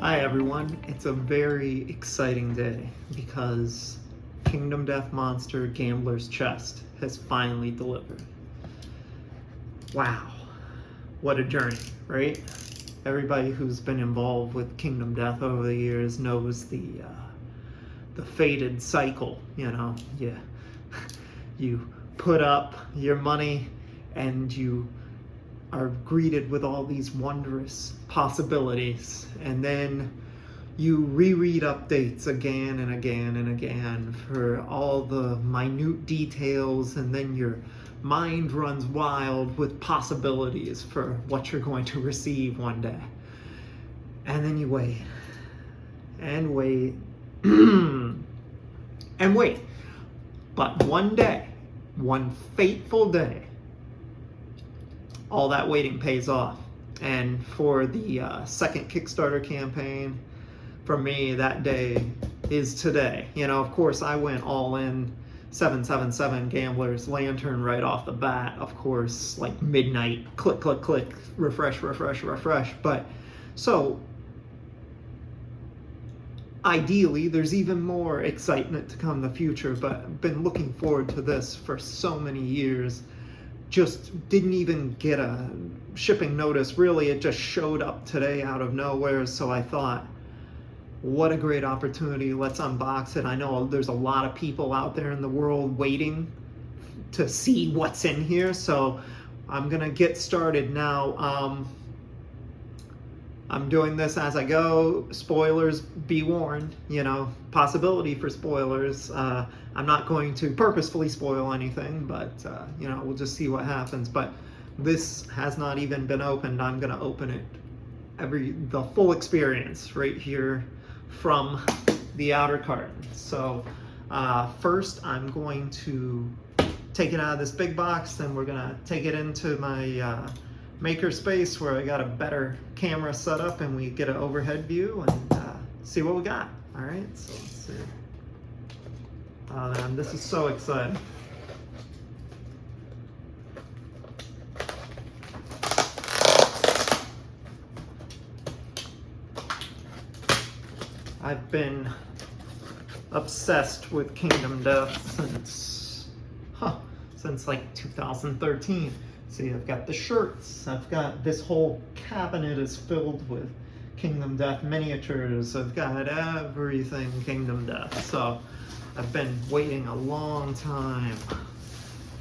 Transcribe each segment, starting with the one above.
Hi everyone, it's a very exciting day because Kingdom Death Monster Gambler's Chest has finally delivered. Wow, what a journey, right? Everybody who's been involved with Kingdom Death over the years knows the fated cycle, you put up your money and you are greeted with all these wondrous possibilities, and then you reread updates again and again and again for all the minute details, and then your mind runs wild with possibilities for what you're going to receive one day. And then you wait and wait and wait. But one day, one fateful day, all that waiting pays off. And for the second Kickstarter campaign, for me, that day is today. Of course, I went all in 777 Gambler's Lantern right off the bat. Of course, like midnight, click, click, click, refresh, refresh, refresh. But so ideally, there's even more excitement to come in the future, but I've been looking forward to this for so many years. Just didn't even get a shipping notice, really. It just showed up today out of nowhere, so I thought, what a great opportunity, let's unbox it. I know there's a lot of people out there in the world waiting to see what's in here, so I'm gonna get started now. I'm doing this as I go. Spoilers, be warned, possibility for spoilers. I'm not going to purposefully spoil anything, but we'll just see what happens. But this has not even been opened. I'm gonna open it, the full experience right here from the outer carton. So first I'm going to take it out of this big box, then we're gonna take it into my maker space where I got a better camera set up and we get an overhead view and see what we got. All right, so let's see. Oh man, this is so exciting. I've been obsessed with Kingdom Death since like 2013. See, I've got the shirts, I've got this whole cabinet is filled with Kingdom Death miniatures, I've got everything Kingdom Death. So I've been waiting a long time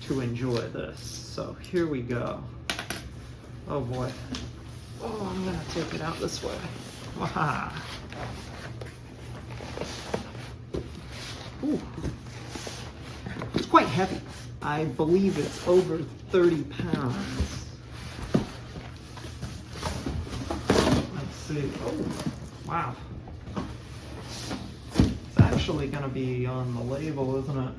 to enjoy this. So here we go. Oh boy. Oh, I'm gonna take it out this way. Wow. Ooh. It's quite heavy. I believe it's over 30 pounds. Let's see. Oh, wow. It's actually going to be on the label, isn't it?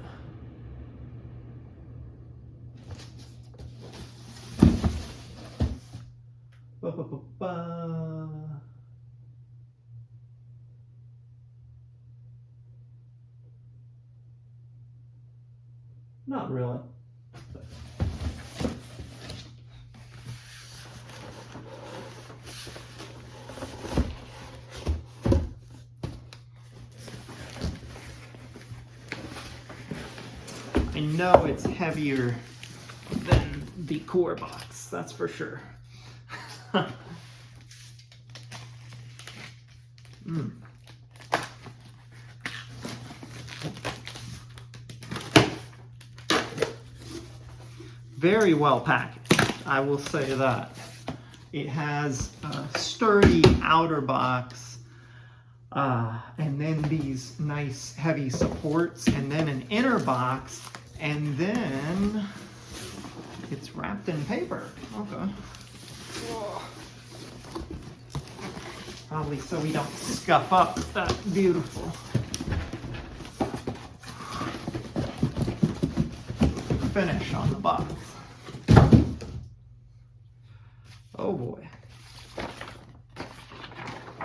Not really. I know it's heavier than the core box, that's for sure. Very well packaged, I will say that. It has a sturdy outer box, and then these nice heavy supports, and then an inner box, and then it's wrapped in paper. Okay. Probably so we don't scuff up that beautiful finish on the box. Oh boy.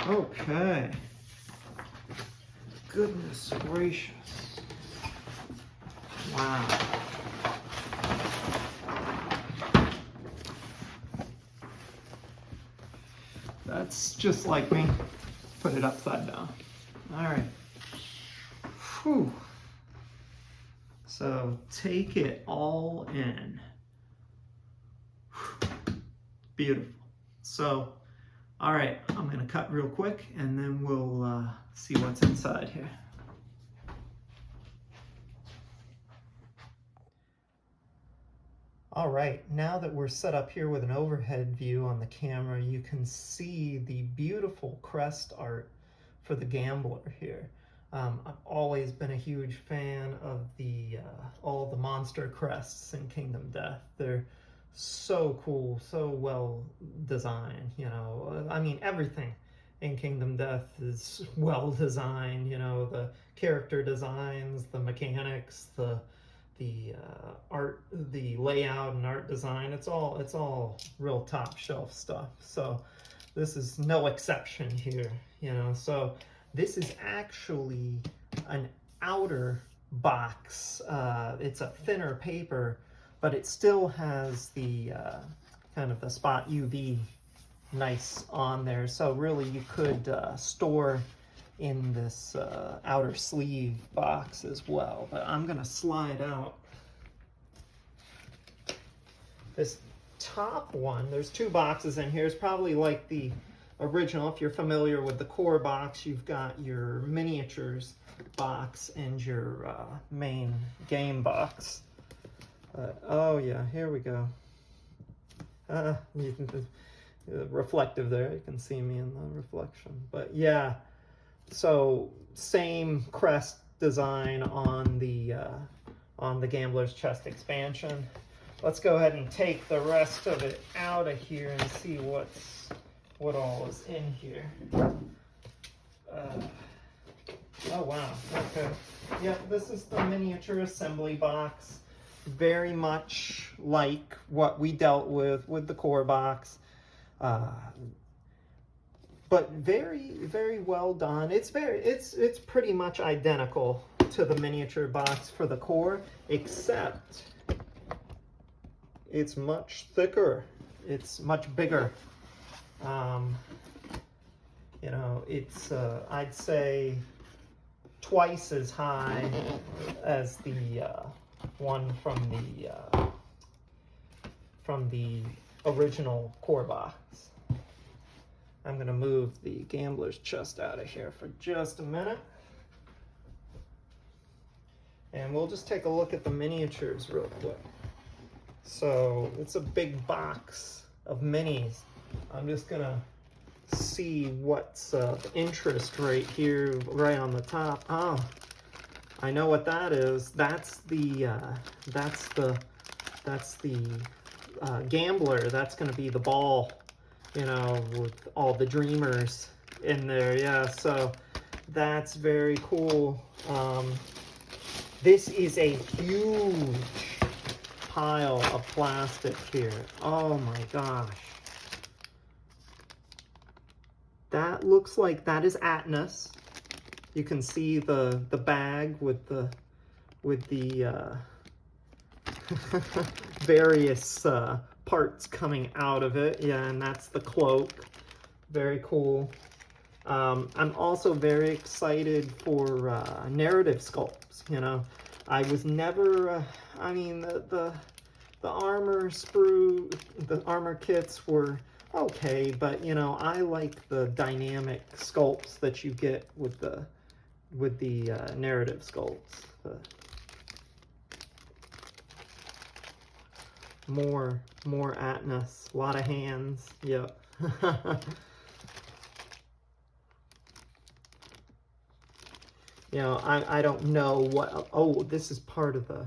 Okay. Goodness gracious. Wow. That's just like me. put it upside down. All right. Whew. So take it all in. Beautiful. So, all right, I'm going to cut real quick and then we'll see what's inside here. All right, now that we're set up here with an overhead view on the camera, you can see the beautiful crest art for the Gambler here. I've always been a huge fan of all the monster crests in Kingdom Death. They're so cool, so well designed, you know. I mean, everything in Kingdom Death is well designed, you know, the character designs, the mechanics, the art, the layout and art design, it's all real top shelf stuff. So this is no exception here, you know. So this is actually an outer box. It's a thinner paper, but it still has the kind of the spot UV nice on there. So really you could store in this outer sleeve box as well. But I'm gonna slide out this top one. There's two boxes in here. It's probably like the original. If you're familiar with the core box, you've got your miniatures box and your main game box. Oh yeah, here we go. Reflective there, you can see me in the reflection. But yeah, so same crest design on the Gambler's chest expansion. Let's go ahead and take the rest of it out of here and see what all is in here. Oh wow, okay. Yeah, this is the miniature assembly box. Very much like what we dealt with the core box. But very, very well done. It's pretty much identical to the miniature box for the core, except it's much thicker. It's much bigger. You know, it's I'd say twice as high as the one from the original core box. I'm going to move the Gambler's chest out of here for just a minute. And we'll just take a look at the miniatures real quick. So it's a big box of minis. I'm just going to see what's of interest right here, right on the top. Oh, I know what that is. That's the Gambler. That's going to be the ball, you know, with all the dreamers in there. Yeah, so that's very cool. This is a huge pile of plastic here. Oh my gosh. That looks like that is Atlas. You can see the bag with the various parts coming out of it. Yeah, and that's the cloak. Very cool. I'm also very excited for narrative sculpts. You know, I was never. I mean, the armor sprue, the armor kits were okay, but you know, I like the dynamic sculpts that you get with the narrative sculpts. More Atlas, a lot of hands. Yep. You know, I don't know what. Oh, this is part of the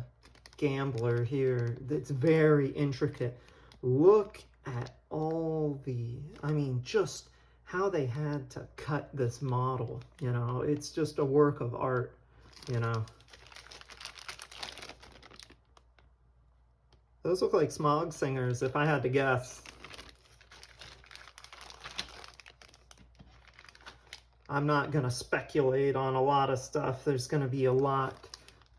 Gambler here. It's very intricate. Look at all the, I mean, just how they had to cut this model. You know, it's just a work of art, you know. Those look like Smog Singers, if I had to guess. I'm not going to speculate on a lot of stuff. There's going to be a lot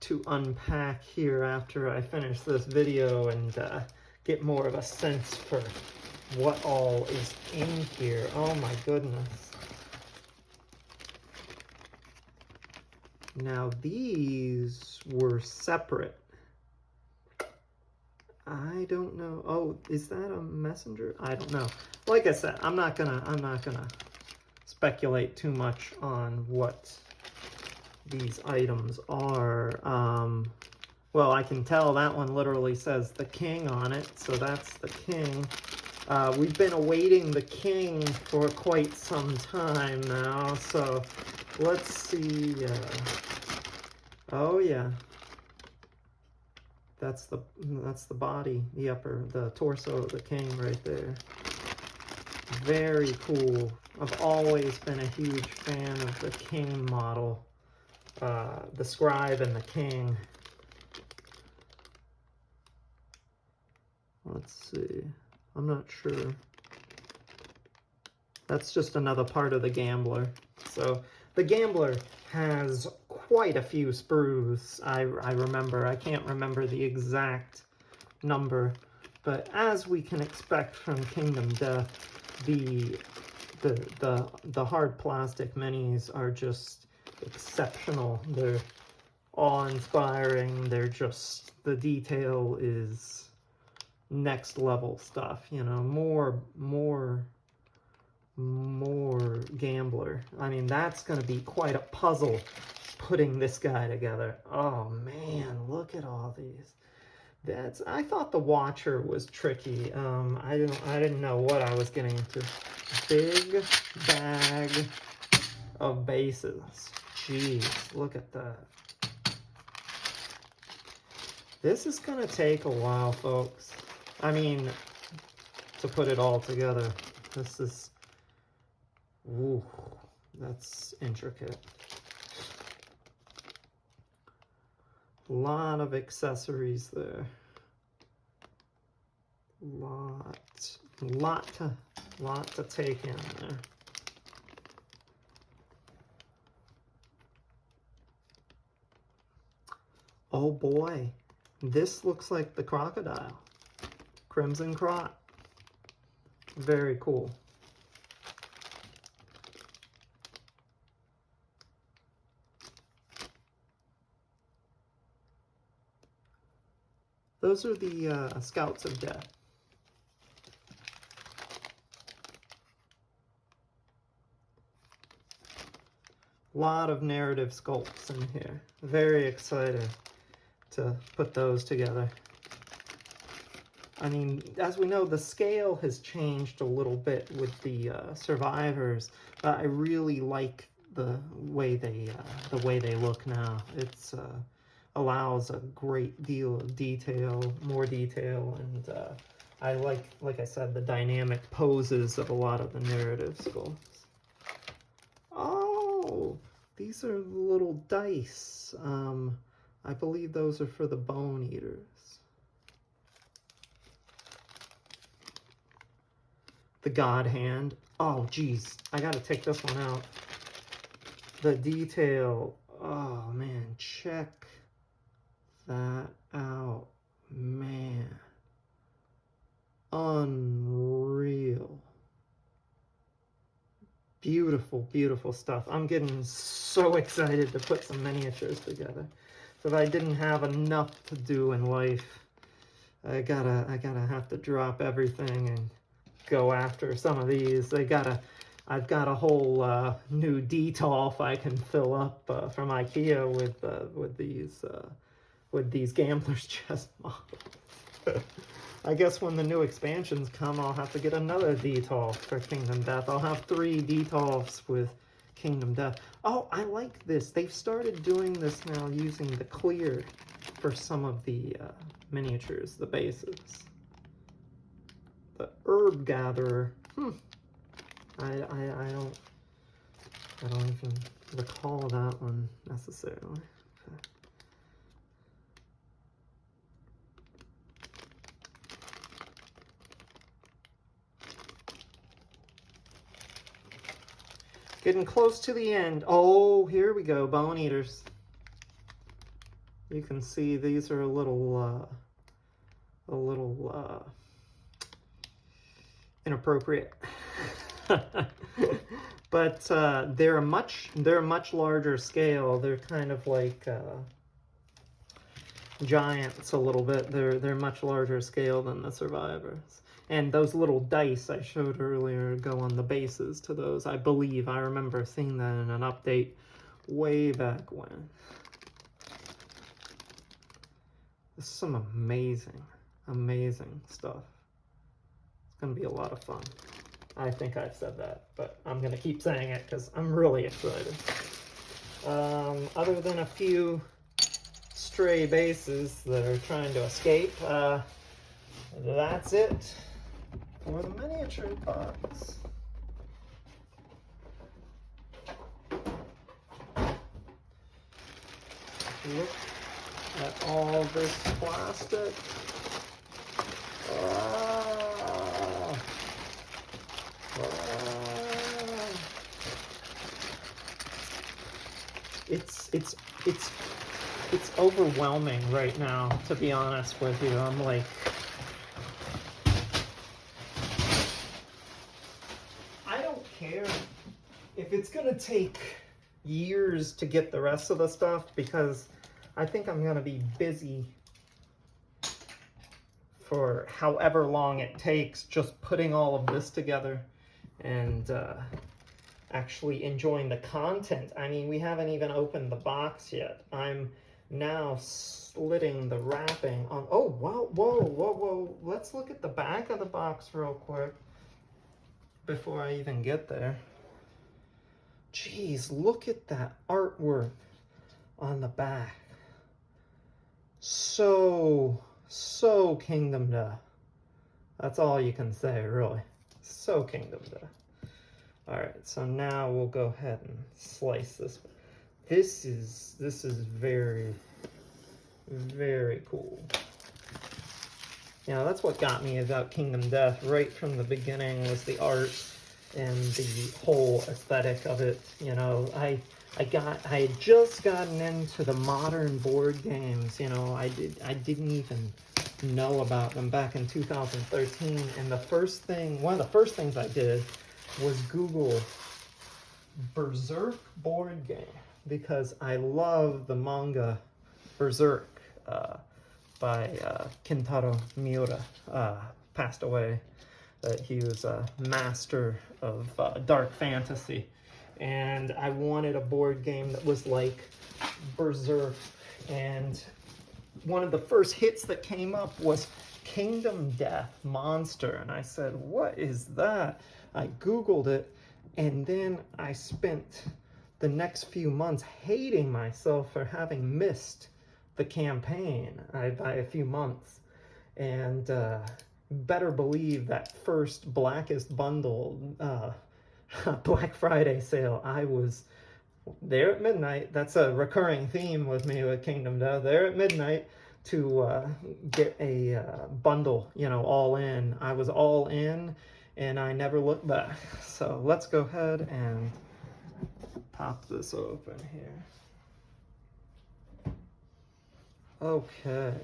to unpack here after I finish this video and get more of a sense for what all is in here. Oh my goodness. Now these were separate. I don't know. Oh, is that a messenger? I don't know. Like I said, I'm not gonna speculate too much on what these items are. Well, I can tell that one literally says the king on it, so that's the king. We've been awaiting the king for quite some time now, so let's see. Oh yeah, that's the body, the torso of the king right there. Very cool. I've always been a huge fan of the king model, the scribe and the king. Let's see. I'm not sure. That's just another part of the gambler. So the gambler has quite a few sprues. I remember. I can't remember the exact number, but as we can expect from Kingdom Death, the hard plastic minis are just exceptional. They're awe-inspiring. They're just, the detail is next level stuff, you know, more gambler. I mean, that's going to be quite a puzzle putting this guy together. Oh man, look at all these. I thought the Watcher was tricky. I didn't know what I was getting into. Big bag of bases. Jeez, look at that. This is gonna take a while, folks. I mean, to put it all together. This is, ooh, that's intricate. A lot of accessories there. Lot to take in there. Oh boy, this looks like the crocodile. Crimson Crot. Very cool. Those are the Scouts of Death. A lot of narrative sculpts in here. Very excited to put those together. I mean, as we know, the scale has changed a little bit with the survivors, but I really like the way they look now. It's allows a great deal of detail, more detail, and I like I said, the dynamic poses of a lot of the narrative sculpts. Oh, these are little dice. I believe those are for the Bone Eaters. The God Hand. Oh, geez. I gotta take this one out. The detail. Oh, man. Check that out. Man. Unreal. Beautiful, beautiful stuff. I'm getting so excited to put some miniatures together. So if I didn't have enough to do in life, I gotta have to drop everything and go after some of these. I've got a whole new detolf I can fill up from IKEA with these Gambler's Chest models. I guess when the new expansions come, I'll have to get another detolf for Kingdom Death. I'll have 3 detolfs with Kingdom Death. Oh, I like this. They've started doing this now using the clear for some of the miniatures, the bases. The Herb Gatherer. I don't even recall that one necessarily. Getting close to the end. Oh, here we go, Bone Eaters. You can see these are a little inappropriate. but they're a much larger scale. They're kind of like giants a little bit. They're much larger scale than the survivors. And those little dice I showed earlier go on the bases to those. I believe I remember seeing that in an update way back when. This is some amazing, amazing stuff. It's gonna be a lot of fun. I think I've said that, but I'm gonna keep saying it because I'm really excited. Other than a few stray bases that are trying to escape, that's it for the miniature box. Look at all this plastic. It's overwhelming right now, to be honest with you. I'm like, I don't care if it's gonna take years to get the rest of the stuff, because I think I'm gonna be busy for however long it takes just putting all of this together and actually enjoying the content. I mean, we haven't even opened the box yet. I'm now slitting the wrapping on. Oh, wow, whoa. Let's look at the back of the box real quick before I even get there. Jeez, look at that artwork on the back. So Kingdom Death. That's all you can say, really. So Kingdom Death. All right, so now we'll go ahead and slice this. This is very, very cool. You know, that's what got me about Kingdom Death right from the beginning, was the art and the whole aesthetic of it. You know, I had just gotten into the modern board games. You know, I didn't even know about them back in 2013, and one of the first things I did was Google Berserk board game, because I love the manga Berserk by Kentaro Miura. Passed away. He was a master of dark fantasy, and I wanted a board game that was like Berserk. And one of the first hits that came up was Kingdom Death Monster, and I said, what is that? I Googled it, and then I spent the next few months hating myself for having missed the campaign by a few months. And better believe that first Blackest Bundle Black Friday sale, I was there at midnight. That's a recurring theme with me with Kingdom Death. There at midnight to get a bundle, you know, all in. I was all in, and I never looked back. So let's go ahead and pop this open here. Okay.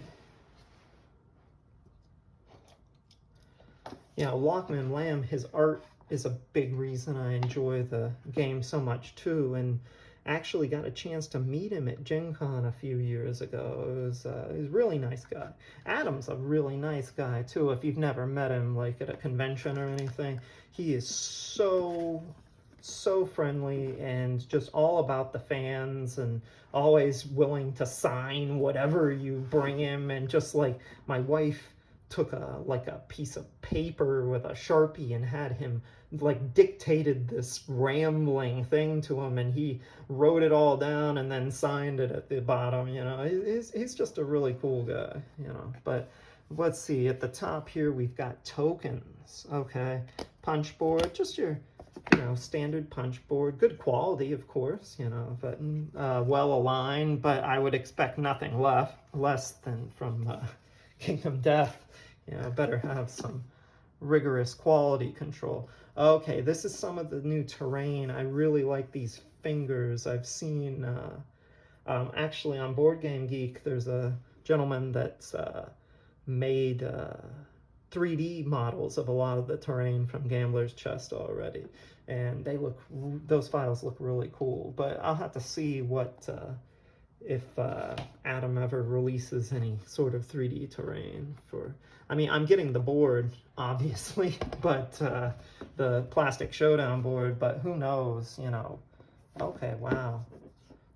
Yeah, Lockman Lamb, his art is a big reason I enjoy the game so much too, and actually got a chance to meet him at Gen Con a few years ago. He's a really nice guy. Adam's a really nice guy too, if you've never met him like at a convention or anything. He is so friendly and just all about the fans, and always willing to sign whatever you bring him. And just like, my wife took a piece of paper with a Sharpie and had him like dictated this rambling thing to him, and he wrote it all down and then signed it at the bottom. You know, he's just a really cool guy, you know. But let's see, at the top here we've got tokens. Okay, punch board, just your, you know, standard punch board, good quality, of course, you know, but well aligned. But I would expect nothing less than from Kingdom Death. You know, better have some rigorous quality control. Okay, this is some of the new terrain. I really like these fingers. I've seen, actually on Board Game Geek, there's a gentleman that's made 3D models of a lot of the terrain from Gambler's Chest already, and those files look really cool. But I'll have to see what if Adam ever releases any sort of 3D terrain for. I mean, I'm getting the board obviously, but the Plastic Showdown board. But who knows? You know. Okay, wow,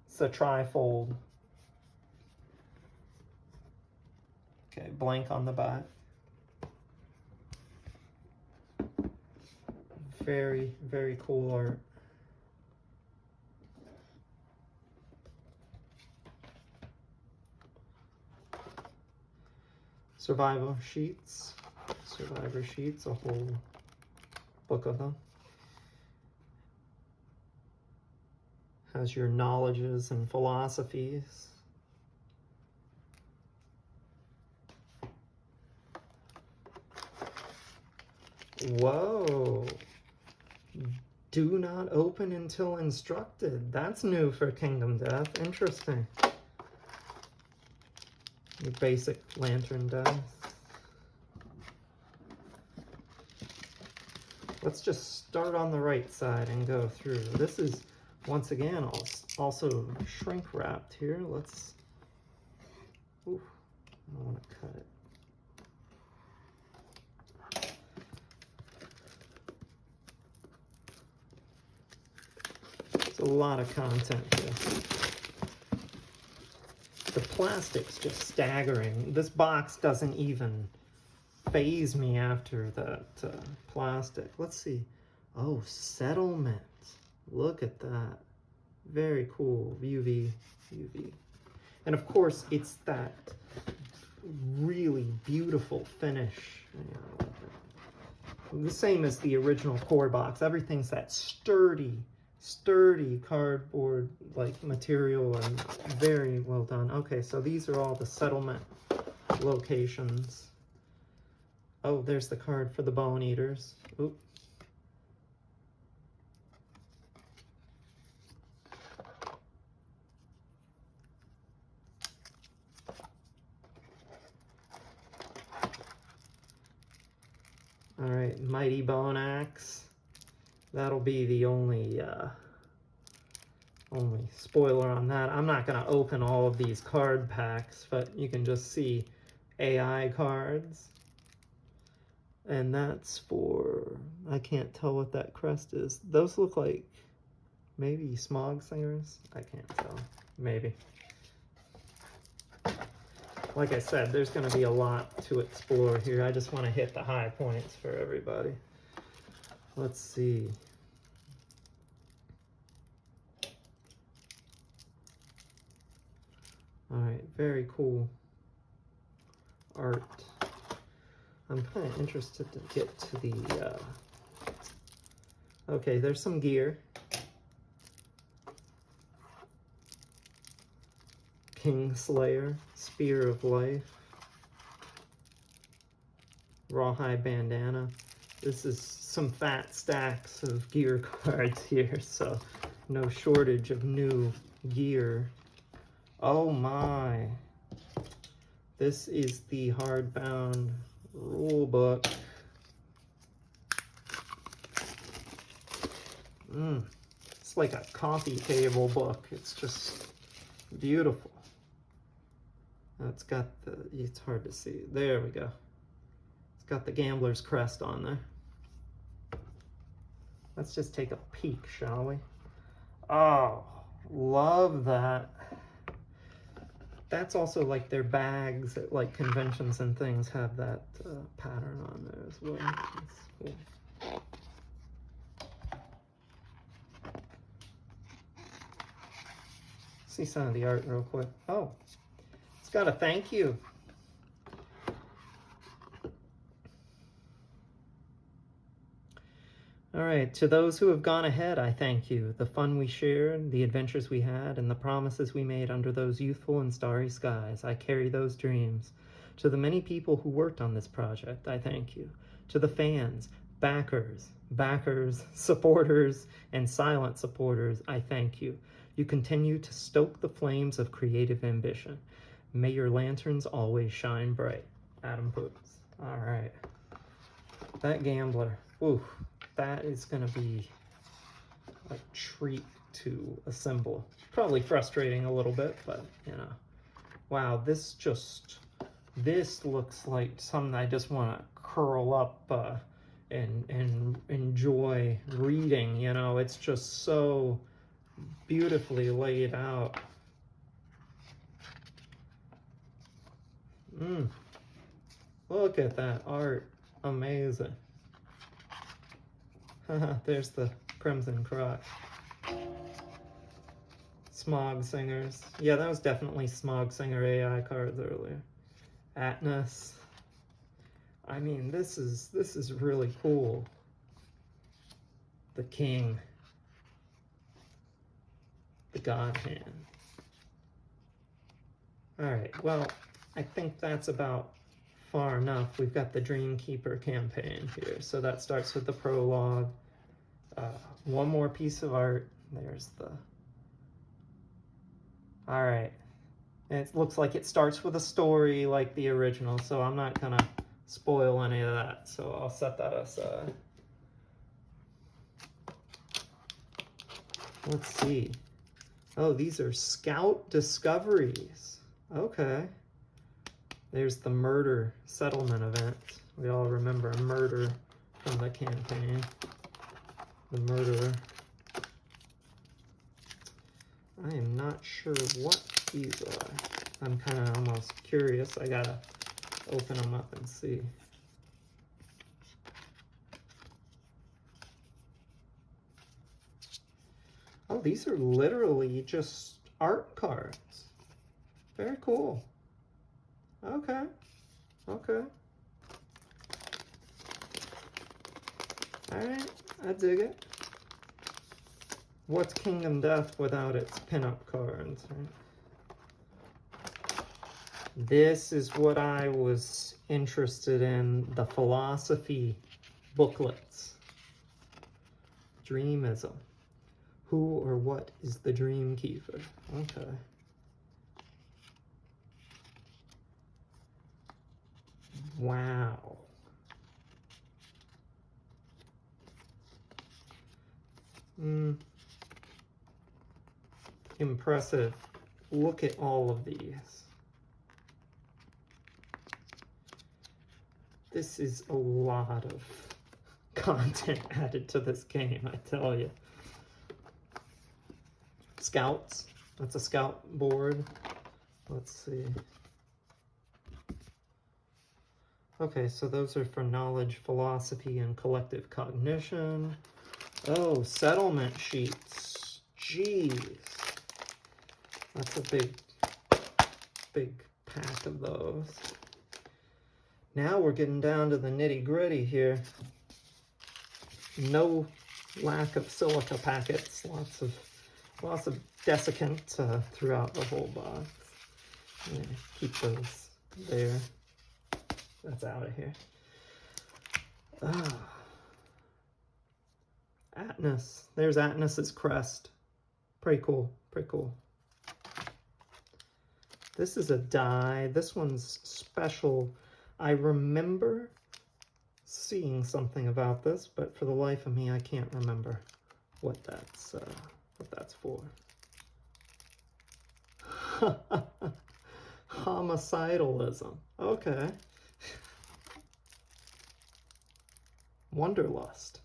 it's a trifold. Okay, blank on the back. Very, very cool art. Survivor sheets, a whole book of them. Has your knowledges and philosophies. Whoa. Do not open until instructed. That's new for Kingdom Death. Interesting. Your basic lantern dice. Let's just start on the right side and go through. This is, once again, also shrink wrapped here. Let's, ooh, I don't want to cut it. There's a lot of content here. The plastic's just staggering. This box doesn't even faze me after that plastic. Let's see. Oh, settlement. Look at that. Very cool. UV. And of course, it's that really beautiful finish. The same as the original core box. Everything's that sturdy cardboard like material, and very well done. Okay, so these are all the settlement locations. Oh, there's the card for the Bone Eaters. Oop. All right, Mighty Bone Axe. That'll be the only spoiler on that. I'm not going to open all of these card packs, but you can just see AI cards. And that's for, I can't tell what that crest is. Those look like maybe Smog Singers. I can't tell. Maybe. Like I said, there's going to be a lot to explore here. I just want to hit the high points for everybody. Let's see. All right, very cool art. I'm kind of interested to get to the, okay, there's some gear. Kingslayer, Spear of Life, Rawhide Bandana. This is some fat stacks of gear cards here, so no shortage of new gear. Oh my. This is the hardbound rule book. It's like a coffee table book. It's just beautiful. It's got the, it's hard to see. There we go. It's got the gambler's crest on there. Let's just take a peek, shall we? Oh, love that. That's also like their bags at like conventions and things have that pattern on there as well. That's cool. See some of the art real quick. Oh, it's got a thank you. All right, to those who have gone ahead, I thank you. The fun we shared, the adventures we had, and the promises we made under those youthful and starry skies, I carry those dreams. To the many people who worked on this project, I thank you. To the fans, backers, supporters, and silent supporters, I thank you. You continue to stoke the flames of creative ambition. May your lanterns always shine bright. Adam Boots. All right. That gambler. Ooh, that is going to be a treat to assemble. Probably frustrating a little bit, but you know. Wow, this looks like something I just want to curl up and enjoy reading, you know. It's just so beautifully laid out. Look at that art. Amazing. There's the Crimson Croc. Smog Singers. Yeah, that was definitely Smog Singer AI cards earlier. Atlas. I mean, this is really cool. The King. The God Hand. Alright, well, I think that's about far enough. We've got the Dreamkeeper campaign here. So that starts with the prologue. One more piece of art. There's the... Alright. It looks like it starts with a story like the original, so I'm not gonna spoil any of that. So I'll set that aside. Let's see. Oh, these are Scout Discoveries. Okay. There's the murder settlement event. We all remember murder from the campaign. The murderer. I am not sure what these are. I'm kind of almost curious. I gotta open them up and see. Oh, these are literally just art cards. Very cool. Okay. Okay. Alright, I dig it. What's Kingdom Death without its pinup cards, right? This is what I was interested in, the philosophy booklets. Dreamism. Who or what is the Dreamkeeper? Okay. Wow. Impressive. Look at all of these. This is a lot of content added to this game, I tell you. Scouts. That's a scout board. Let's see. Okay, so those are for knowledge, philosophy, and collective cognition. Oh, settlement sheets. Jeez. That's a big pack of those. Now we're getting down to the nitty-gritty here. No lack of silica packets. Lots of desiccant throughout the whole box. Yeah, keep those there. That's out of here. Atlas. There's Atlas's crest. Pretty cool. Pretty cool. This is a die. This one's special. I remember seeing something about this, but for the life of me, I can't remember what that's for. Homicidalism. Okay. Wanderlust.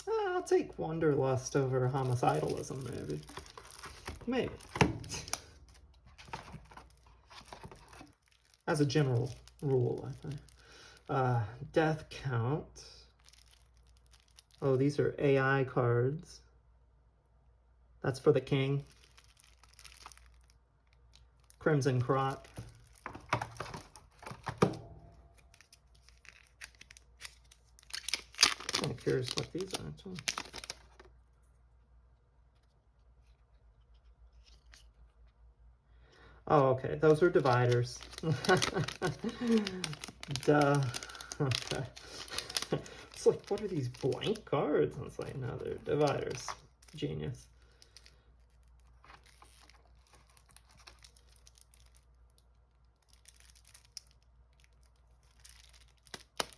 I'll take Wanderlust over homicidalism, maybe. Maybe. As a general rule, I think. Death count. Oh, these are AI cards. That's for the king. Crimson Croc. I'm curious what these are, too. Oh, okay. Those are dividers. Duh. Okay. It's like, what are these blank cards? And it's like, no, they're dividers. Genius.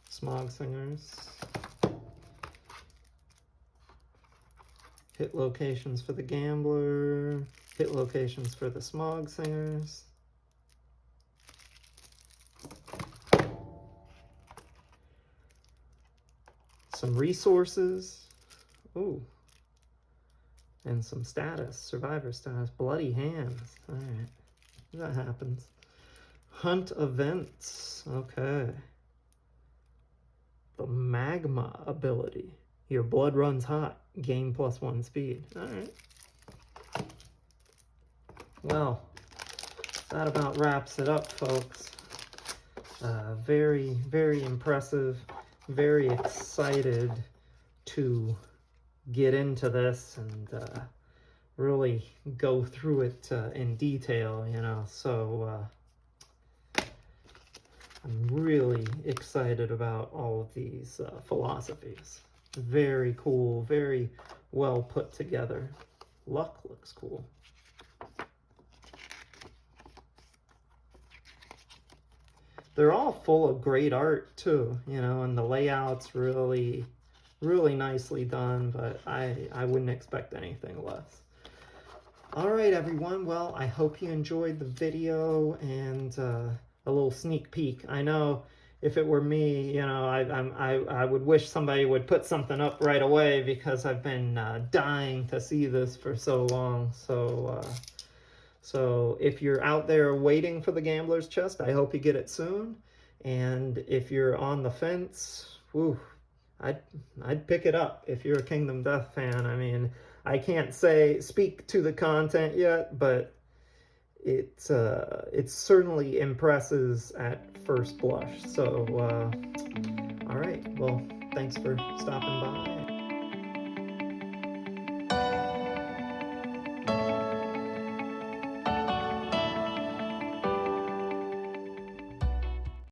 Smog Singers. Hit locations for the Gambler. Hit locations for the Smog Singers. Some resources. Ooh. And some status. Survivor status. Bloody Hands. Alright. That happens. Hunt events. Okay. The Magma ability. Your blood runs hot. Gain +1 speed. Alright. Well, that about wraps it up, folks. Very, very impressive. Very excited to get into this and really go through it in detail, you know. So I'm really excited about all of these philosophies. Very cool, very well put together. Luck looks cool. They're all full of great art too, you know, and the layout's really, really nicely done, but I wouldn't expect anything less. All right, everyone. Well, I hope you enjoyed the video and a little sneak peek. I know if it were me, you know, I would wish somebody would put something up right away because I've been dying to see this for so long. So if you're out there waiting for the Gambler's Chest, I hope you get it soon. And if you're on the fence, whew, I'd pick it up if you're a Kingdom Death fan. I mean, I can't speak to the content yet, but it certainly impresses at first blush. So, all right. Well, thanks for stopping by.